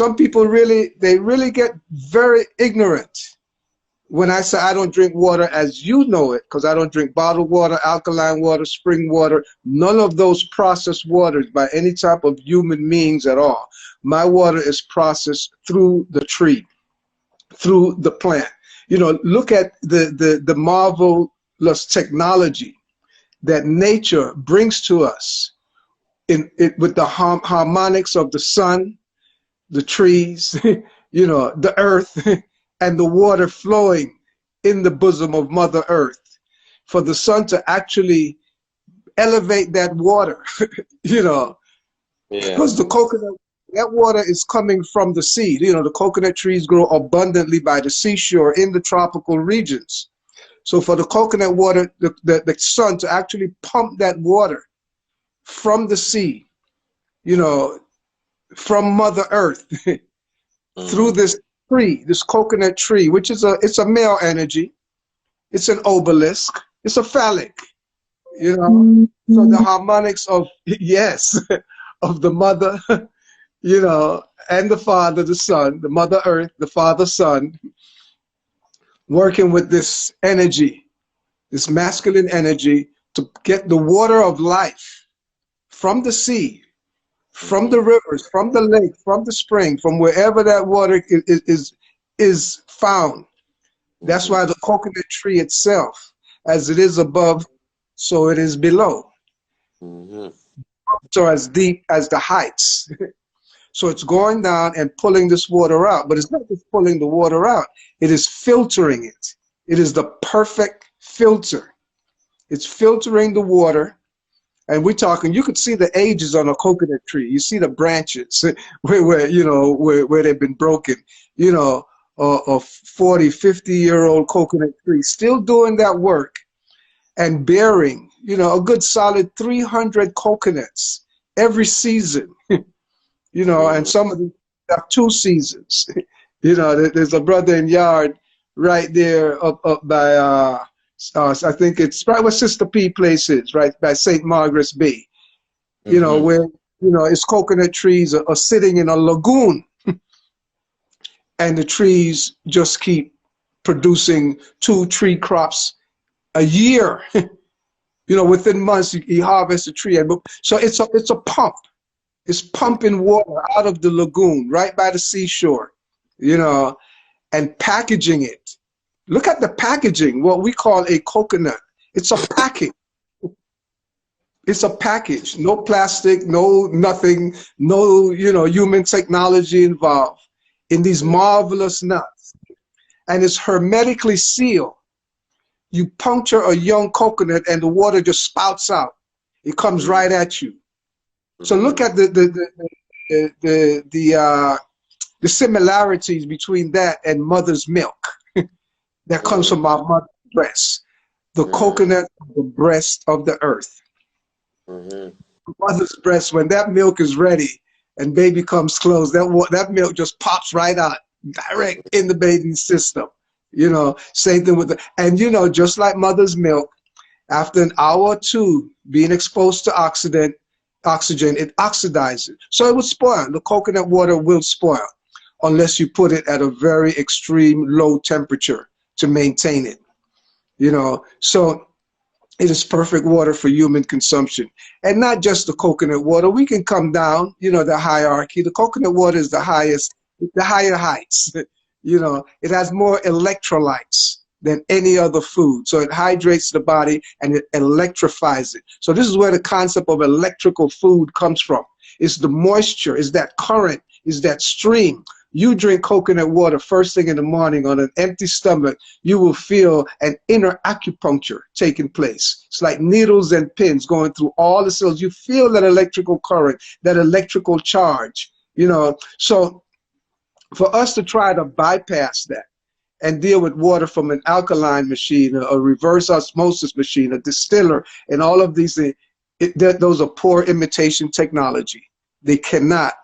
some people they really get very ignorant when I say I don't drink water as you know it, because I don't drink bottled water, alkaline water, spring water, none of those processed waters by any type of human means at all. My water is processed through the tree, through the plant. You know, look at the marvelous technology that nature brings to us with the harmonics of the sun, the trees, you know, the earth, and the water flowing in the bosom of Mother Earth. For the sun to actually elevate that water, you know, because the coconut, that water is coming from the sea. You know, the coconut trees grow abundantly by the seashore in the tropical regions. So for the coconut water, the sun to actually pump that water from the sea, you know, from Mother Earth through this tree, this coconut tree, which is it's a male energy, it's an obelisk, it's a phallic, you know. So the harmonics of, yes, of the mother, you know, and the father, the son, the Mother Earth, the father, son, working with this energy, this masculine energy, to get the water of life from the sea, from the rivers, from the lake, from the spring, from wherever that water is found. That's why the coconut tree itself, as it is above, so it is below. So as deep as the heights. So it's going down and pulling this water out, but it's not just pulling the water out, it is filtering it. It is the perfect filter. It's filtering the water. And we're talking, you could see the ages on a coconut tree. You see the branches where you know, where they've been broken. You know, a 40, 50-year-old coconut tree still doing that work and bearing, you know, a good solid 300 coconuts every season. You know, and some of them have 2 seasons. You know, there's a brother in Yard right there up by, I think it's right where Sister P place is, right by St. Margaret's Bay. You know, where, you know, its coconut trees are sitting in a lagoon. And the trees just keep producing 2 tree crops a year. You know, within months, you harvest a tree. So it's a pump. It's pumping water out of the lagoon right by the seashore, you know, and packaging it. Look at the packaging, what we call a coconut. It's a package. It's a package. No plastic, no nothing, no, you know, human technology involved in these marvelous nuts. And it's hermetically sealed. You puncture a young coconut and the water just spouts out. It comes right at you. So look at the similarities between that and mother's milk that comes from our mother's breast. The coconut, the breast of the earth. Mother's breast, when that milk is ready and baby comes close, that milk just pops right out, direct in the baby's system. You know, same thing with and you know, just like mother's milk, after an hour or 2 being exposed to oxygen, it oxidizes. So it will spoil. The coconut water will spoil unless you put it at a very extreme low temperature to maintain it. You know, so it is perfect water for human consumption. And not just the coconut water. We can come down, you know, the hierarchy. The coconut water is the highest, the higher heights. You know, it has more electrolytes than any other food. So it hydrates the body and it electrifies it. So this is where the concept of electrical food comes from. It's the moisture, it's that current, it's that stream. You drink coconut water first thing in the morning on an empty stomach, you will feel an inner acupuncture taking place. It's like needles and pins going through all the cells. You feel that electrical current, that electrical charge, you know. So for us to try to bypass that and deal with water from an alkaline machine, a reverse osmosis machine, a distiller, and all of these things, those are poor imitation technology. They cannot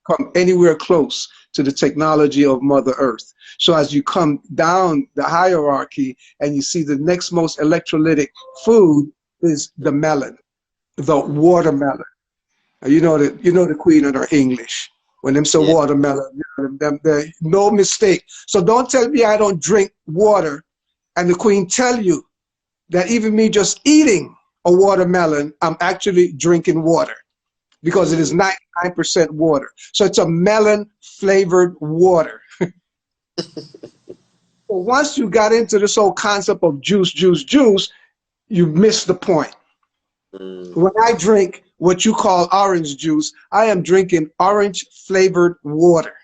come anywhere close to the technology of Mother Earth. So as you come down the hierarchy and you see the next most electrolytic food is the melon, the watermelon. You know the queen of our English. When them say watermelon, No mistake. So don't tell me I don't drink water, and the Queen tell you that even me just eating a watermelon, I'm actually drinking water because it is 99% water. So it's a melon flavored water. Well, once you got into this whole concept of juice, you missed the point. When I drink what you call orange juice, I am drinking orange flavored water,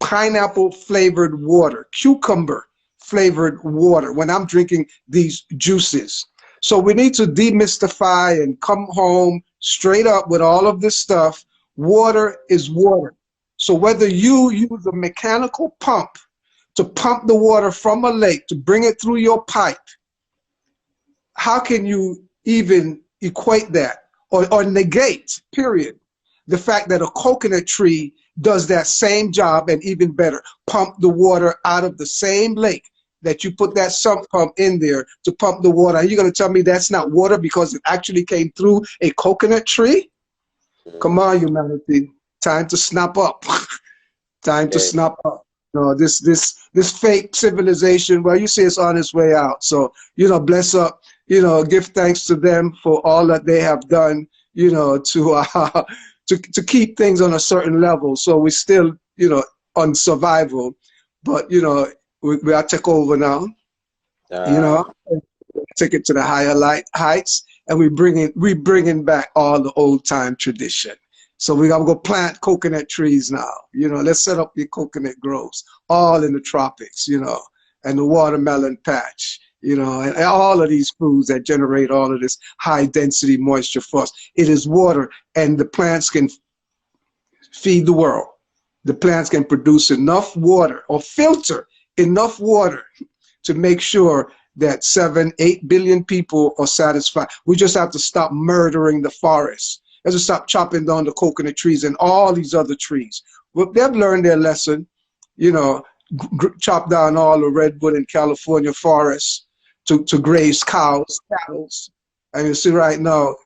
pineapple flavored water, cucumber flavored water when I'm drinking these juices. So we need to demystify and come home straight up with all of this stuff. Water is water. So whether you use a mechanical pump to pump the water from a lake to bring it through your pipe, how can you even equate that or negate, period, the fact that a coconut tree does that same job and even better, pump the water out of the same lake that you put that sump pump in there to pump the water. Are you going to tell me that's not water because it actually came through a coconut tree? Come on, humanity. Time to snap up. Time to snap up. No, this fake civilization, well, you see it's on its way out. So, bless up, give thanks to them for all that they have done, to keep things on a certain level. So we still, on survival, but, we are take over now, take it to the higher heights, and we bringing back all the old time tradition. So we gotta go plant coconut trees now. Let's set up your coconut groves, all in the tropics, and the watermelon patch, and all of these foods that generate all of this high density moisture for us. It is water, and the plants can feed the world. The plants can produce enough water or filter enough water to make sure that 7-8 billion people are satisfied. We just have to stop murdering the forests. Let's just stop chopping down the coconut trees and all these other trees. Well, they've learned their lesson, chop down all the redwood in California forests to graze cows, cattle. And you see right now,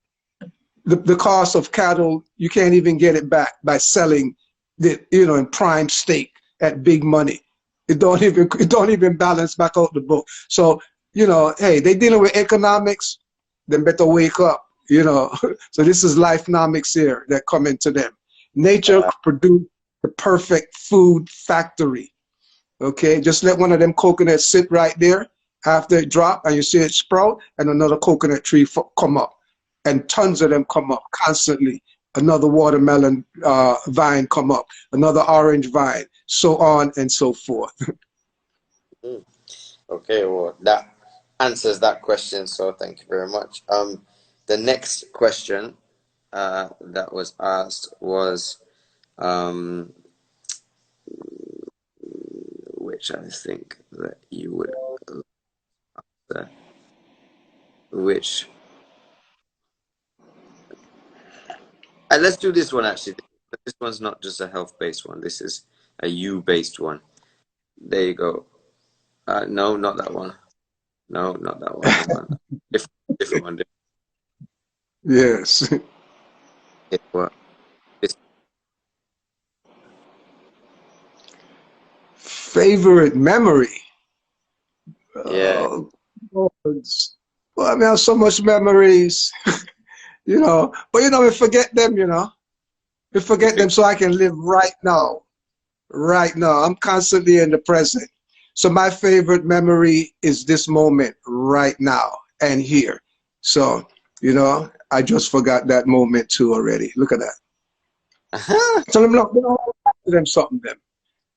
the cost of cattle, you can't even get it back by selling it, in prime steak at big money. It don't even balance back out the book. So, hey, they dealing with economics, then better wake up, So this is lifenomics here that come into them. Nature produced the perfect food factory. Okay, just let one of them coconuts sit right there after it drop, and you see it sprout, and another coconut tree come up, and tons of them come up constantly. Another watermelon vine come up, another orange vine, so on and so forth. Okay, well, that answers that question, so thank you very much. The next question that was asked was, which I think that you would answer, which... And let's do this one actually. This one's not just a health-based one. This is a you-based one. There you go. No, not that one. No, not that one. Different one. Yes. What? Favorite memory? Yeah. Well, I mean, I have so much memories. But we forget them, we forget them so I can live right now. I'm constantly in the present. So my favorite memory is this moment right now and here. So, I just forgot that moment too already. Look at that. So them something them.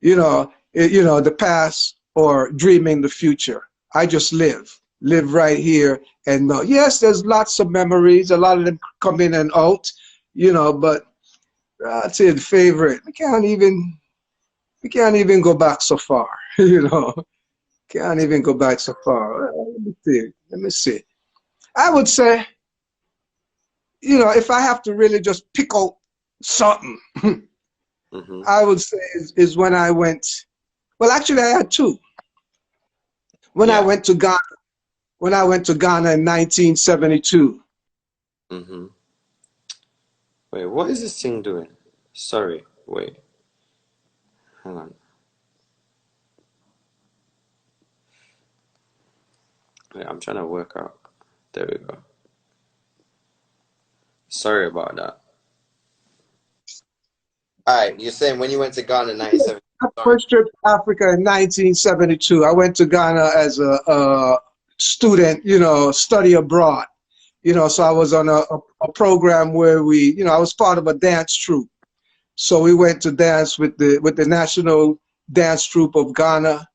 The past or dreaming the future. I just live right here and know. Yes, there's lots of memories. A lot of them come in and out, but I'd say the favorite. We can't even go back so far, Can't even go back so far. Let me see. I would say, if I have to really just pick out something, I would say is when I went. Well, actually, I had two. When I went to Ghana. When I went to Ghana in 1972. Wait, what is this thing doing? Sorry, wait. Hang on. Wait, I'm trying to work out. There we go. Sorry about that. All right, you're saying when you went to Ghana in 1970. First trip to Africa in 1972. I went to Ghana as a student, you know, study abroad. You know, so I was on a program where we, you know, I was part of a dance troupe. So we went to dance with the national dance troupe of Ghana,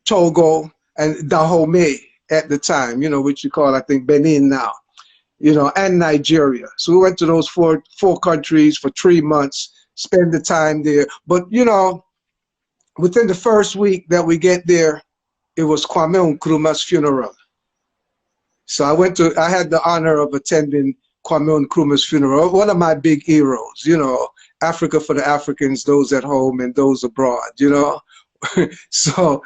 Togo, and Dahomey at the time, you know, which you call, I think, Benin now, you know, and Nigeria. So we went to those four countries for 3 months, spend the time there. But, you know, within the first week that we get there, it was Kwame Nkrumah's funeral. So I had the honor of attending Kwame Nkrumah's funeral, one of my big heroes, you know, Africa for the Africans, those at home and those abroad, you know. So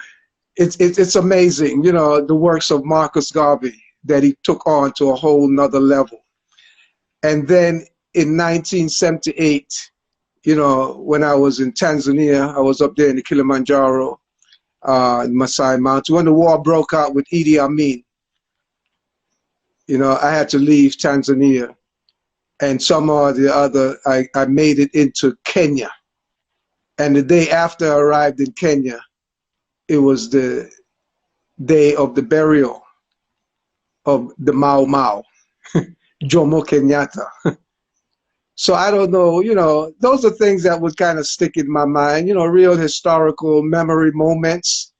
it's amazing, you know, the works of Marcus Garvey that he took on to a whole nother level. And then in 1978, you know, when I was in Tanzania, I was up there in the Kilimanjaro, Masai Mountain, when the war broke out with Idi Amin. You know, I had to leave Tanzania, and somehow or the other, I made it into Kenya. And the day after I arrived in Kenya, it was the day of the burial of the Mau Mau, Jomo Kenyatta. So I don't know, you know, those are things that would kind of stick in my mind, you know, real historical memory moments.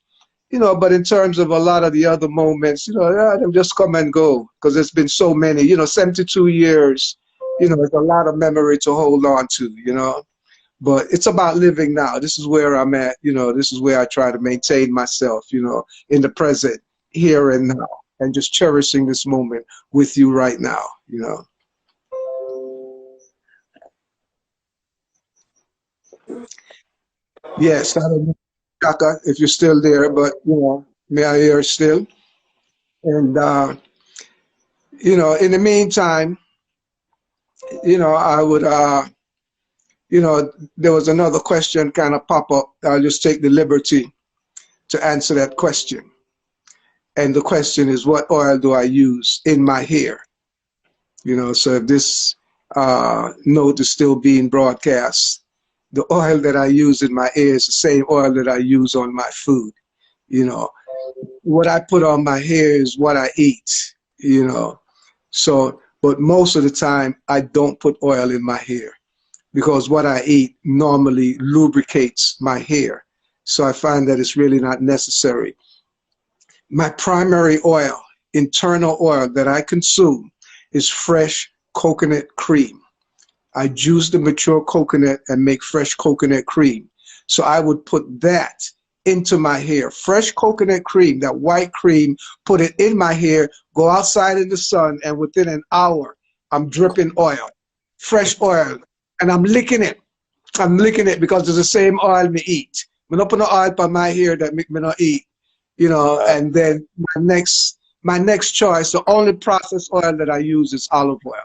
You know, but in terms of a lot of the other moments, you know, them just come and go because there's been so many, you know, 72 years, you know, it's a lot of memory to hold on to, you know, but it's about living now. This is where I'm at, you know, this is where I try to maintain myself, you know, in the present, here and now, and just cherishing this moment with you right now, you know. Yes, I don't know, Shaka, if you're still there, but, you know, may I hear still? And, you know, in the meantime, you know, I would, you know, there was another question kind of pop up. I'll just take the liberty to answer that question. And the question is, what oil do I use in my hair? You know, so if this note is still being broadcast, the oil that I use in my hair is the same oil that I use on my food. You know, what I put on my hair is what I eat, you know. So, but most of the time I don't put oil in my hair because what I eat normally lubricates my hair. So I find that it's really not necessary. My primary oil, internal oil that I consume is fresh coconut cream. I juice the mature coconut and make fresh coconut cream. So I would put that into my hair. Fresh coconut cream, that white cream, put it in my hair, go outside in the sun, and within an hour, I'm dripping oil, fresh oil, and I'm licking it. I'm licking it because it's the same oil me eat. I don't put no oil on my hair that make me not eat, you know. And then my next choice, the only processed oil that I use is olive oil.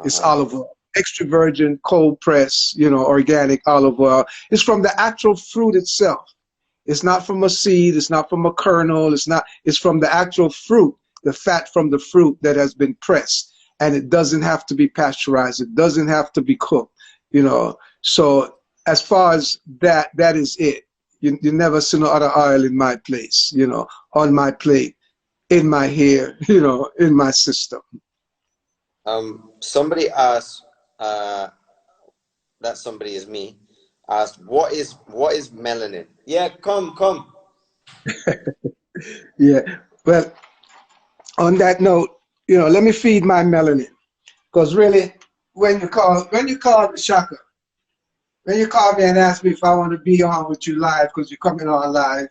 It's olive oil, extra virgin, cold press, you know, organic olive oil. It's from the actual fruit itself. It's not from a seed, it's not from a kernel, it's from the actual fruit, the fat from the fruit that has been pressed. And it doesn't have to be pasteurized, it doesn't have to be cooked, you know. So as far as that is it. You never see no other oil in my place, you know, on my plate, in my hair, you know, in my system. Somebody asked, that somebody is me, asked, what is melanin? Yeah, come. Yeah, well, on that note, you know, let me feed my melanin, because really, when you call the Shaka, when you call me and ask me if I want to be on with you live, because you're coming on live,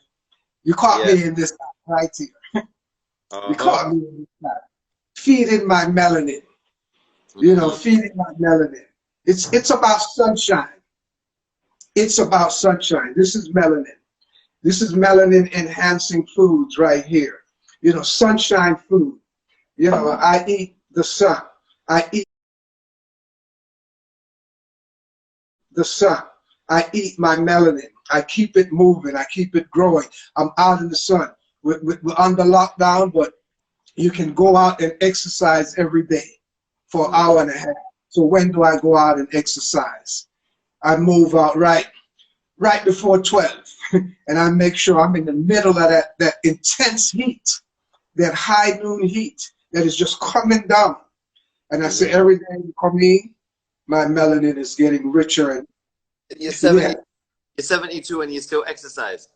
you caught me in this time right here. You caught me in this time, feeding my melanin. You know, feeding my melanin. It's about sunshine. It's about sunshine. This is melanin. This is melanin enhancing foods right here. You know, sunshine food. You know, I eat the sun. I eat the sun. I eat my melanin. I keep it moving. I keep it growing. I'm out in the sun. We're under lockdown, but you can go out and exercise every day for an hour and a half. So when do I go out and exercise? I move out right before 12. And I make sure I'm in the middle of that intense heat, that high noon heat that is just coming down. And I say every day you come in, my melanin is getting richer. And you're 70, you're 72 and you still exercise?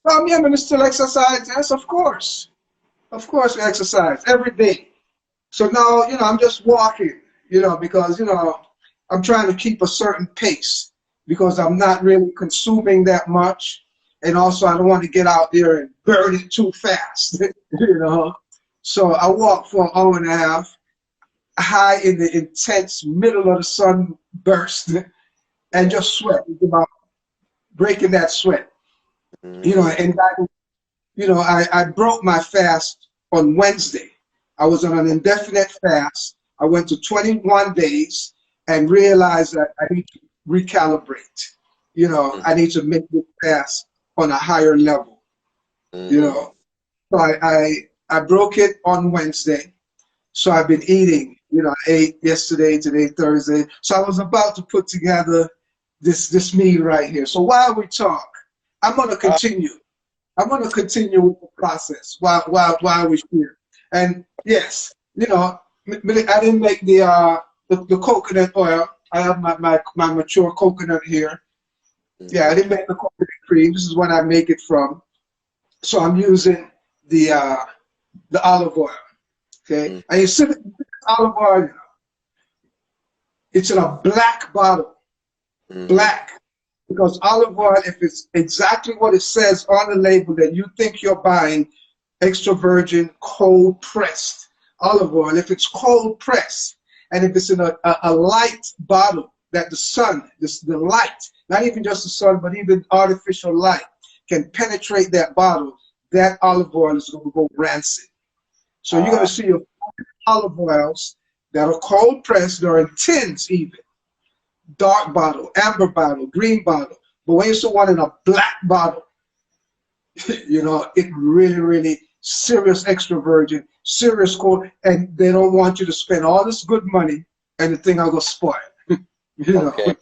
Well, yeah, I'm going to still exercise. Yes, of course. Of course, we exercise every day. So now, you know, I'm just walking, you know, because, you know, I'm trying to keep a certain pace because I'm not really consuming that much. And also, I don't want to get out there and burn it too fast, you know. So I walk for an hour and a half, high in the intense middle of the sun burst, and just sweat. It's about breaking that sweat. You know, and I broke my fast on Wednesday. I was on an indefinite fast. I went to 21 days and realized that I need to recalibrate. You know, I need to make this fast on a higher level. You know, so I broke it on Wednesday. So I've been eating. You know, I ate yesterday, today, Thursday. So I was about to put together this meal right here. So while we talk, I'm going to continue. I'm going to continue with the process while we're here. And yes, you know, I didn't make the coconut oil. I have my mature coconut here. Yeah, I didn't make the coconut cream. This is what I make it from. So I'm using the olive oil. Okay, and you see the olive oil. You know, it's in a black bottle. Black. Because olive oil, if it's exactly what it says on the label that you think you're buying, extra virgin cold pressed olive oil, if it's cold pressed and if it's in a light bottle that the sun, the light, not even just the sun, but even artificial light can penetrate that bottle, that olive oil is going to go rancid. So you're going to see your olive oils that are cold pressed, they're in tins even. Dark bottle, amber bottle, green bottle. But when you see one in a black bottle, you know, it really, really serious extra virgin, serious cold, and they don't want you to spend all this good money and the thing will go spoil. You know? Okay.